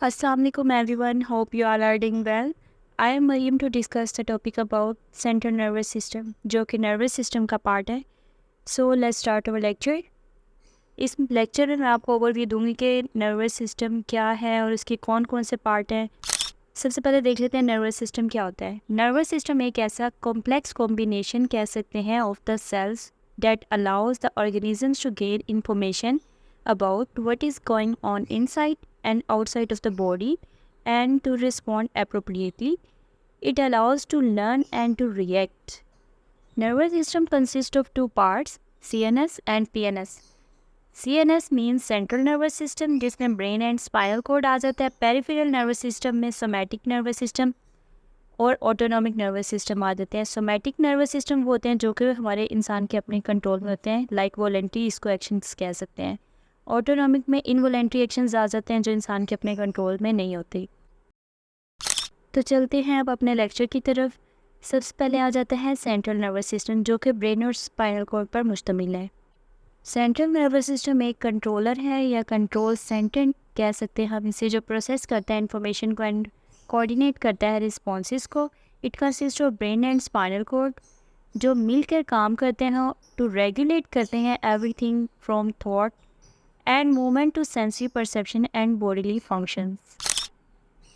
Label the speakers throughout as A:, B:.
A: Assalamualaikum everyone. Hope you all are doing well. I am Mariam to discuss the topic about central nervous system, जो कि nervous system का part है. So let's start our lecture. इस lecture में मैं आपको overview दूंगी कि नर्वस सिस्टम क्या है और इसके कौन कौन से पार्ट हैं. सबसे पहले देख लेते हैं नर्वस सिस्टम क्या होता है. नर्वस सिस्टम एक ऐसा कॉम्प्लेक्स कॉम्बिनेशन कह सकते हैं of the cells that allows the organisms to gain information about what is going on inside and outside of the body and to respond appropriately. It allows to learn and to react. Nervous system consists of two parts, CNS and PNS. CNS means central nervous system जिसमें brain and spinal cord आ जाता है. Peripheral nervous system में somatic nervous system और autonomic nervous system आ जाते हैं. Somatic nervous system वो होते हैं जो कि हमारे इंसान के अपने कंट्रोल में होते हैं, लाइक वॉलेंट्री, इसको एक्शंस कह सकते हैं. ऑटोनॉमिक में इनवॉलेंट्री एक्शंस आ जाते हैं जो इंसान के अपने कंट्रोल में नहीं होते. तो चलते हैं अब अपने लेक्चर की तरफ. सबसे पहले आ जाता है सेंट्रल नर्वस सिस्टम जो कि ब्रेन और स्पाइनल कॉर्ड पर मुश्तमिल है. सेंट्रल नर्वस सिस्टम एक कंट्रोलर है या कंट्रोल सेंटर कह सकते हैं हम इसे, जो प्रोसेस करता है इंफॉर्मेशन को एंड कोऑर्डिनेट करता है रिस्पॉन्सेस को. It consist of brain and spinal cord जो मिलकर काम करते हैं टू रेगुलेट करते हैं everything from thought and movement to sensory perception and bodily functions.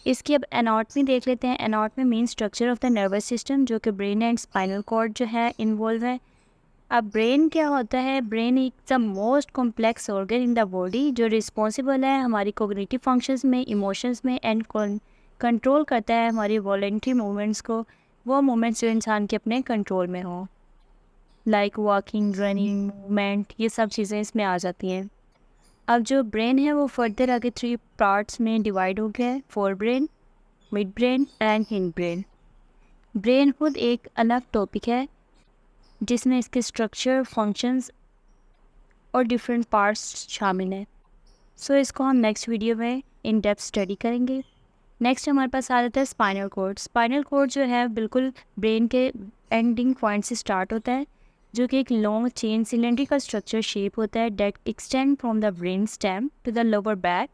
A: इसकी अब एनाटॉमी देख लेते हैं. Anatomy mean structure of the nervous system जो कि ब्रेन एंड स्पाइनल कॉर्ड जो है इन्वॉल्व है. अब ब्रेन क्या होता है? Brain is the most complex organ in the body जो रिस्पॉन्सिबल है हमारी कोग्निटिव फंक्शंस में, इमोशंस में एंड कंट्रोल करता है हमारी वॉलेंट्री मूवमेंट्स को, वो मूवमेंट्स जो इंसान के अपने कंट्रोल में हों, लाइक वॉकिंग, रनिंग, मूवमेंट, ये सब चीज़ें इसमें आ जाती हैं. अब जो ब्रेन है वो फर्दर आगे 3 पार्ट्स में डिवाइड हो गया है, fore brain, mid brain and hind brain. Brain खुद एक अलग टॉपिक है जिसमें इसके स्ट्रक्चर, फंक्शंस और डिफरेंट पार्ट्स शामिल हैं. सो इसको हम नेक्स्ट वीडियो में इन डेप्थ स्टडी करेंगे. नेक्स्ट हमारे पास आ जाता है स्पाइनल कॉर्ड. स्पाइनल कॉर्ड जो है बिल्कुल ब्रेन के एंडिंग पॉइंट से स्टार्ट होता है जो कि एक long chain cylindrical structure shape होता है that extend from the brain stem to the lower back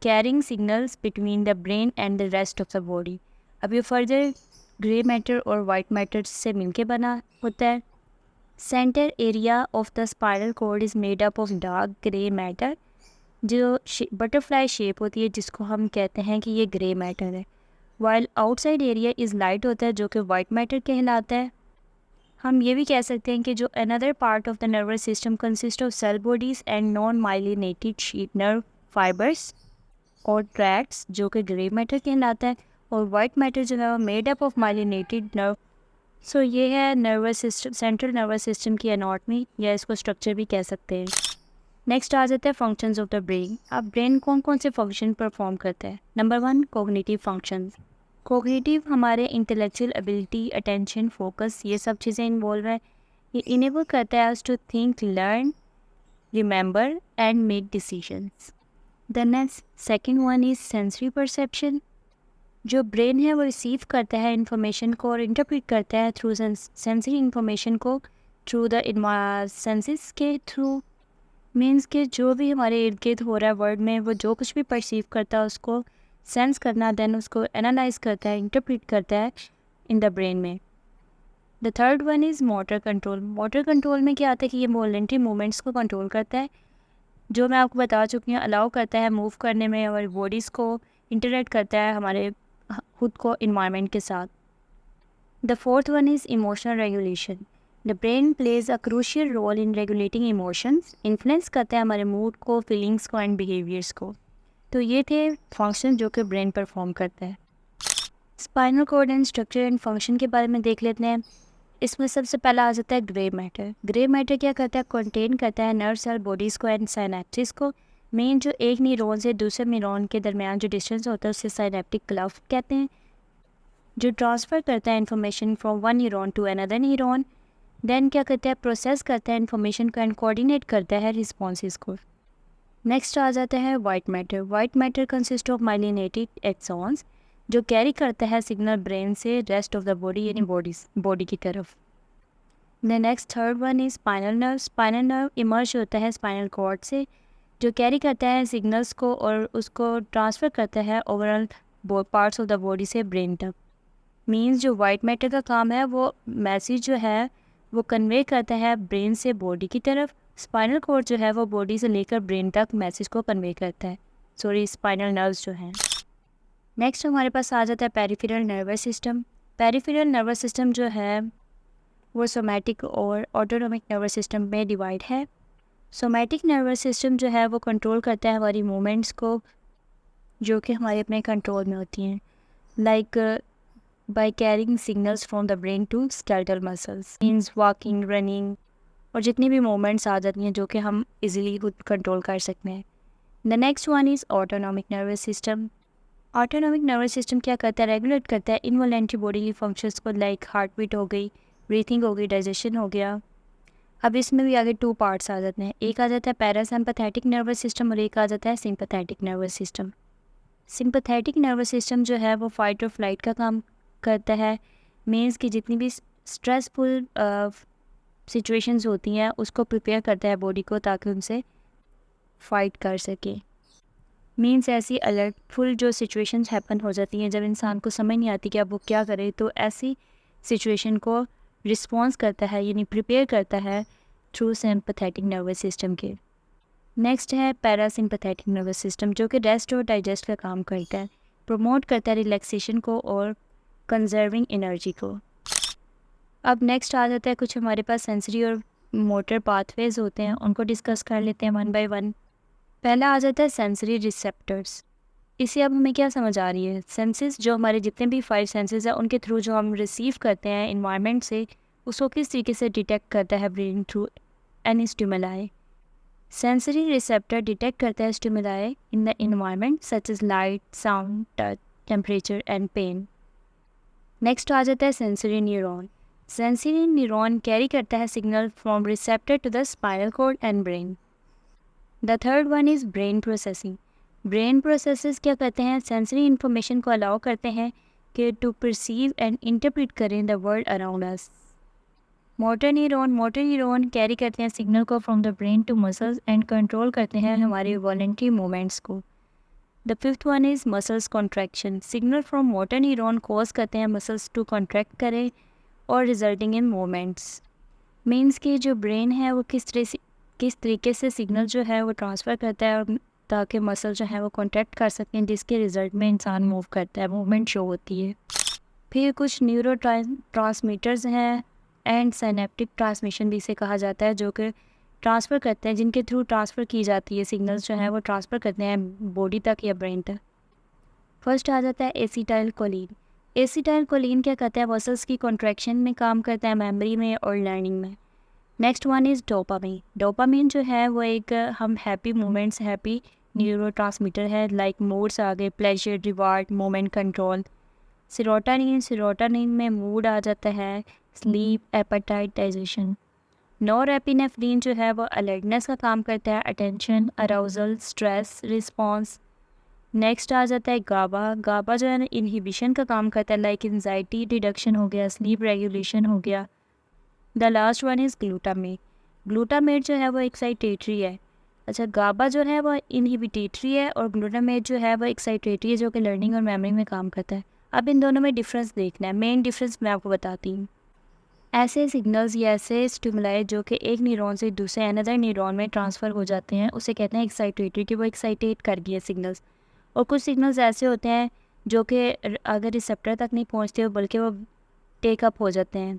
A: carrying signals between the brain and the rest of the body. अब ये फर्दर ग्रे मैटर और वाइट मैटर से मिलके बना होता है. Centre area of the spinal cord is made up of dark grey matter जो butterfly shape होती है जिसको हम कहते हैं कि ये ग्रे मैटर है. While outside area is light होता है जो कि वाइट मैटर कहलाता है. हम ये भी कह सकते हैं कि जो another part of the nervous system consist of cell bodies and non myelinated sheet nerve fibres और ट्रैक्ट्स जो कि ग्रे मैटर कहलाता है, और वाइट मैटर जो है made up of myelinated nerve. So ये है nervous system, central nervous system की एनाटॉमी या इसको स्ट्रक्चर भी कह सकते हैं. नेक्स्ट आ जाता है फंक्शंस ऑफ द ब्रेन. अब ब्रेन कौन कौन से फंक्शन परफॉर्म करता है? Number 1, cognitive functions. कोग्निटिव हमारे इंटेलेक्चुअल एबिलिटी, अटेंशन, फोकस, ये सब चीज़ें इन्वॉल्व है. ये इनेबल करता है us to think, learn, remember and make decisions. The next second one is sensory perception. जो ब्रेन है वो रिसीव करता है इंफॉर्मेशन को और इंटरप्रेट करता है थ्रू सेंसरी इंफॉर्मेशन को थ्रू द सेंसेस के थ्रू. मीन्स कि जो भी हमारे इर्द गिर्द हो रहा है वर्ल्ड में, वो जो कुछ भी परसीव करता है उसको सेंस करना, देन उसको एनालाइज करता है, इंटरप्रेट करता है इन द ब्रेन में. The third one is motor control. Motor control में क्या आता है कि ये वॉलेंट्री मूवमेंट्स को कंट्रोल करता है जो मैं आपको बता चुकी हूँ, अलाउ करता है मूव करने में, हमारी बॉडीज़ को इंटरेक्ट करता है हमारे खुद को इन्वायरमेंट के साथ. The fourth one is emotional regulation. The brain plays a crucial role in regulating emotions. Influence करता है हमारे मूड को, फीलिंग्स को एंड बिहेवियर्स को. तो ये थे फंक्शन जो कि ब्रेन परफॉर्म करता है. Spinal cord and structure and function के बारे में देख लेते हैं. इसमें सबसे पहला आ जाता है ग्रे मैटर. ग्रे मैटर क्या करता है? कंटेन करता है नर्व सेल बॉडीज़ को एंड साइनेप्सिस को. मेन जो एक न्यूरॉन से दूसरे न्यूरॉन के दरमियान जो डिस्टेंस होता है उसे साइनेप्टिक क्लफ कहते हैं, जो ट्रांसफ़र करता है information from one neuron to another neuron. Then क्या करता है? प्रोसेस करता है इन्फॉर्मेशन को एंड कोऑर्डिनेट करता है रिस्पॉन्सेस को. नेक्स्ट आ जाता है white matter. White matter consist of myelinated axons जो कैरी करता है सिग्नल ब्रेन से रेस्ट ऑफ द बॉडी यानी बॉडी की तरफ. The next third one is spinal nerve. Spinal nerve emerge होता है स्पाइनल कॉर्ड से जो कैरी करता है सिग्नल्स को और उसको ट्रांसफ़र करता है overall parts of the body से ब्रेन तक। मीन्स जो वाइट मैटर का काम है वो मैसेज जो है वो कन्वे करता है ब्रेन से बॉडी की तरफ। स्पाइनल कॉर्ड जो है वो बॉडी से लेकर ब्रेन तक मैसेज को कन्वे करता है, सॉरी स्पाइनल नर्व्स जो हैं। नेक्स्ट हमारे पास आ जाता है peripheral nervous system. Peripheral nervous system जो है वो सोमैटिक और ऑटोनॉमिक नर्वस सिस्टम में डिवाइड है। सोमैटिक नर्वस सिस्टम जो है वो कंट्रोल करता है हमारी मूवमेंट्स को जो कि हमारे अपने कंट्रोल में होती हैं, like by carrying signals from the brain to skeletal muscles, means walking, running और जितनी भी मूवमेंट्स आ जाती हैं जो कि हम इजीली खुद कंट्रोल कर सकते हैं। The next one is autonomic nervous system. Autonomic nervous system क्या करता है, रेगुलेट करता है इनवॉलेंट्री बॉडीली फंक्शंस को, लाइक हार्ट बीट हो गई, ब्रीथिंग हो गई, डाइजेशन हो गया। अब इसमें भी आगे 2 पार्ट्स आ जाते हैं, एक आ जाता है पैरासिम्पैथेटिक नर्वस सिस्टम और एक आ जाता है sympathetic nervous system. Sympathetic nervous system जो है वो फाइट और फ्लाइट का काम करता है, मीन्स कि जितनी भी स्ट्रेसफुल सिचुएशंस होती हैं उसको प्रिपेयर करता है बॉडी को ताकि उनसे फाइट कर सके। मीन्स ऐसी अलर्टफुल जो सिचुएशंस हैपन हो जाती हैं जब इंसान को समझ नहीं आती कि अब वो क्या करे, तो ऐसी सिचुएशन को रिस्पॉन्स करता है यानी प्रिपेयर करता है थ्रू सिंपैथेटिक नर्वस सिस्टम के। नेक्स्ट है पैरासिम्पैथेटिक नर्वस सिस्टम जो कि रेस्ट और डाइजेस्ट का काम करता है, प्रमोट करता है रिलैक्सेशन को और कंजर्विंग एनर्जी को। अब नेक्स्ट आ जाता है कुछ हमारे पास सेंसरी और मोटर पाथवेज होते हैं, उनको डिस्कस कर लेते हैं वन बाय वन। पहला आ जाता है सेंसरी रिसेप्टर्स। इससे अब हमें क्या समझ आ रही है, सेंसेस जो हमारे जितने भी 5 सेंसेस हैं उनके थ्रू जो हम रिसीव करते हैं इन्वायरमेंट से उसको किस तरीके से डिटेक्ट करता है brain through any stimuli. Sensory receptor detect करता है stimuli in the environment such as light, sound, touch, temperature and pain. Next आ जाता है sensory neuron. Sensory neuron carry करता है signal from receptor to the spinal cord and brain. The third one is brain processing. Brain processes क्या करते हैं, sensory information को allow करते हैं कि टू परसीव एंड इंटरप्रेट करें the world around us. Motor neuron carry करते हैं सिग्नल को from the brain to muscles and control करते हैं हमारे वॉलंटरी मूवमेंट्स को। The fifth one is muscles contraction. Signal from motor neuron cause करते हैं मसल्स टू कॉन्ट्रैक्ट करें और रिजल्टिंग इन मूवमेंट्स। मीन्स कि जो ब्रेन है वो किस तरीके से सिग्नल जो है वो ट्रांसफ़र करता है और ताकि मसल जो है वो कॉन्ट्रैक्ट कर सकें, जिसके रिज़ल्ट में इंसान मूव करता है, मूवमेंट शो होती है। फिर कुछ न्यूरो ट्रांसमीटर्स हैं एंड साइनेप्टिक ट्रांसमिशन भी इसे कहा जाता है जो कि ट्रांसफ़र करते हैं, जिनके थ्रू ट्रांसफ़र की जाती है सिग्नल्स जो हैं वो ट्रांसफ़र करते हैं बॉडी तक या ब्रेन तक। फर्स्ट आ जाता है एसिटाइल कोलिन। एसिटाइल कोलिन क्या करता है, मसल्स की कॉन्ट्रैक्शन में काम करता है, मेमोरी में और लर्निंग में। Next one is dopamine. Dopamine जो है वो एक हम happy moments, happy neuro transmitter है, लाइक मूड्स आ गए, प्लेजर, रिवार्ड, मोमेंट कंट्रोल। सिरोटानिन में मूड आ जाता है, स्लीप, एपेटाइट, डाइजेशन। नॉरएपिनेफ्रिन जो है वो अलर्टनेस का काम करता है, attention, arousal, stress response. Next आ जाता है गाबा। गाबा जो है ना इनहिबिशन का काम करता है, लाइक एंजाइटी रिडक्शन हो गया, स्लीप रेगुलेशन हो गया। The last one is glutamate. Glutamate जो है वो एक्साइटेटरी है। अच्छा, गाबा जो है वो इनहिबिटेटरी है और ग्लूटामेट जो है वो एक्साइटेटरी है जो कि लर्निंग और मेमोरी में काम करता है। अब इन दोनों में डिफरेंस देखना है, मेन डिफरेंस मैं आपको बताती हूँ। ऐसे सिग्नल्स या ऐसे स्टिमुलाई जो कि एक न्यूरॉन से दूसरे अनदर न्यूरॉन में ट्रांसफ़र हो जाते हैं उसे कहते हैं एक्साइटेटरी, कि वो एक्साइटेट कर गया सिग्नल्स। और कुछ सिग्नल्स ऐसे होते हैं जो कि अगर रिसेप्टर तक नहीं पहुँचते बल्कि वो टेकअप हो जाते हैं,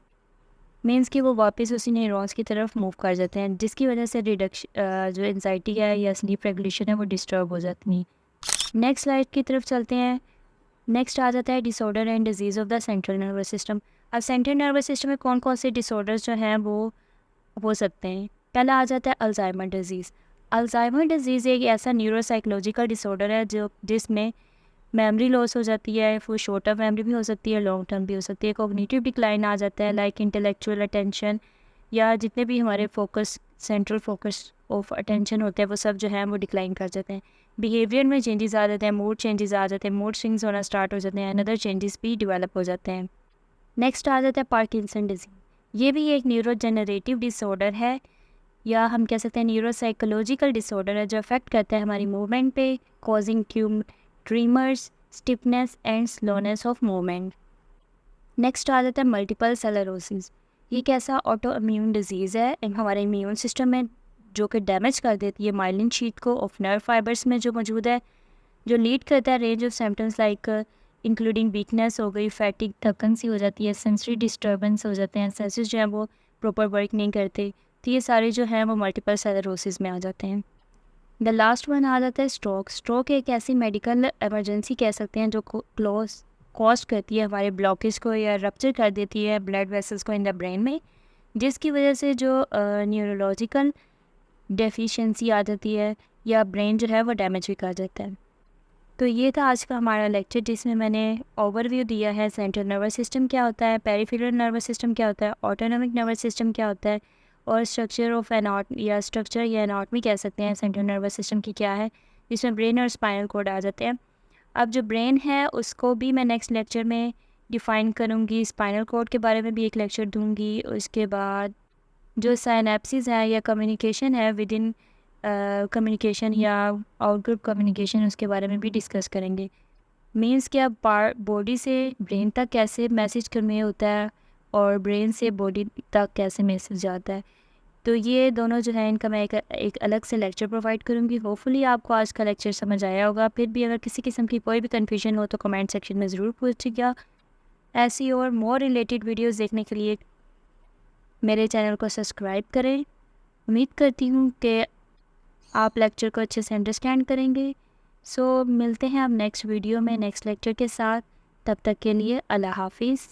A: मीन्स कि वो वापस उसी न्यूरॉन्स की तरफ मूव कर जाते हैं, जिसकी वजह से जो एंजाइटी है या स्लीप रेगुलेशन है वो डिस्टर्ब हो जाती है। नेक्स्ट स्लाइड की तरफ चलते हैं। नेक्स्ट आ जाता है disorder and disease of the central nervous system. अब सेंट्रल नर्वस सिस्टम में कौन कौन से डिसऑर्डर्स जो हैं वो हो सकते हैं। पहला आ जाता है अल्जाइमर डिजीज़। अल्जाइमर डिजीज़ एक ऐसा न्यूरोसाइकोलॉजिकल डिसऑर्डर है जिसमें मेमोरी लॉस हो जाती है, वो शॉर्ट टर्म मेमोरी भी हो सकती है, लॉन्ग टर्म भी हो सकती है। कॉग्निटिव डिक्लाइन आ जाता है, लाइक इंटेलेक्चुअल अटेंशन या जितने भी हमारे focus, central focus of attention होते हैं वो सब जो है वो डिक्लाइन कर जाते हैं। बिहेवियर में चेंजेस आ जाते हैं, मूड चेंजेस आ जाते हैं, मूड स्विंग्स होना स्टार्ट हो जाते हैं, अनदर चेंजेस भी डेवलप हो जाते हैं। नेक्स्ट आ जाता है पार्किंसन डिजीज़। ये भी एक न्यूरोजेनरेटिव डिसऑर्डर है। या हम कह सकते हैं न्यूरोसाइकोलॉजिकल डिसऑर्डर है जो अफेक्ट करता है हमारी मूवमेंट पे, causing tremors, stiffness and slowness of movement. Next आ जाता है मल्टीपल सेलेरोसिस। ये एक ऐसा ऑटो इम्यून डिजीज़ है हमारे इम्यून सिस्टम में जो कि डैमेज कर देती है माइलिन शीट को ऑफ नर्व फाइबर्स में जो मौजूद है, जो लीड करता है range of symptoms like including weakness हो गई, फैटिक, थकन सी हो जाती है, सेंसरी डिस्टर्बेंस हो जाते हैं, सेंसेस जो हैं वो प्रॉपर वर्क नहीं करते। तो ये सारे जो हैं वो मल्टीपल सेलेरोसिस में आ जाते हैं। द लास्ट वन आ जाता है स्ट्रोक। स्ट्रोक एक ऐसी मेडिकल इमरजेंसी कह सकते हैं जो कॉज करती है हमारे ब्लॉकेज को या रप्चर कर देती है ब्लड वेसल्स को इन द ब्रेन में, जिसकी वजह से जो न्यूरोलॉजिकल डेफिशिएंसी आ जाती है या ब्रेन जो है वो डैमेज भी कर जाता है। तो ये था आज का हमारा लेक्चर जिसमें मैंने ओवरव्यू दिया है सेंट्रल नर्वस सिस्टम क्या होता है, पेरिफेरल नर्वस सिस्टम क्या होता है, ऑटोनॉमिक नर्वस सिस्टम क्या होता है, और स्ट्रक्चर ऑफ स्ट्रक्चर या एनाटॉमी कह सकते हैं सेंट्रल नर्वस सिस्टम की क्या है, जिसमें ब्रेन और स्पाइनल कॉर्ड आ जाते हैं। अब जो ब्रेन है उसको भी मैं नेक्स्ट लेक्चर में डिफ़ाइन करूँगी, स्पाइनल कॉर्ड के बारे में भी एक लेक्चर दूँगी। उसके बाद जो साइनेप्सिस है या कम्युनिकेशन है विद इन कम्युनिकेशन या आउटग्रुप कम्युनिकेशन, उसके बारे में भी डिस्कस करेंगे। मीन्स कि अब बॉडी से ब्रेन तक कैसे मैसेज कन्वे होता है और ब्रेन से बॉडी तक कैसे मैसेज जाता है। तो ये दोनों जो है इनका मैं एक अलग से लेक्चर प्रोवाइड करूँगी। होपफुली आपको आज का लेक्चर समझ आया होगा। फिर भी अगर किसी किस्म की कोई भी कन्फ्यूजन हो तो कमेंट सेक्शन में ज़रूर पूछिएगा। ऐसी और मोर रिलेटेड वीडियोज़ देखने के लिए मेरे चैनल को सब्सक्राइब करें। उम्मीद करती हूँ कि आप लेक्चर को अच्छे से अंडरस्टैंड करेंगे। सो मिलते हैं अब नेक्स्ट वीडियो में नेक्स्ट लेक्चर के साथ। तब तक के लिए अल्लाह हाफिज़।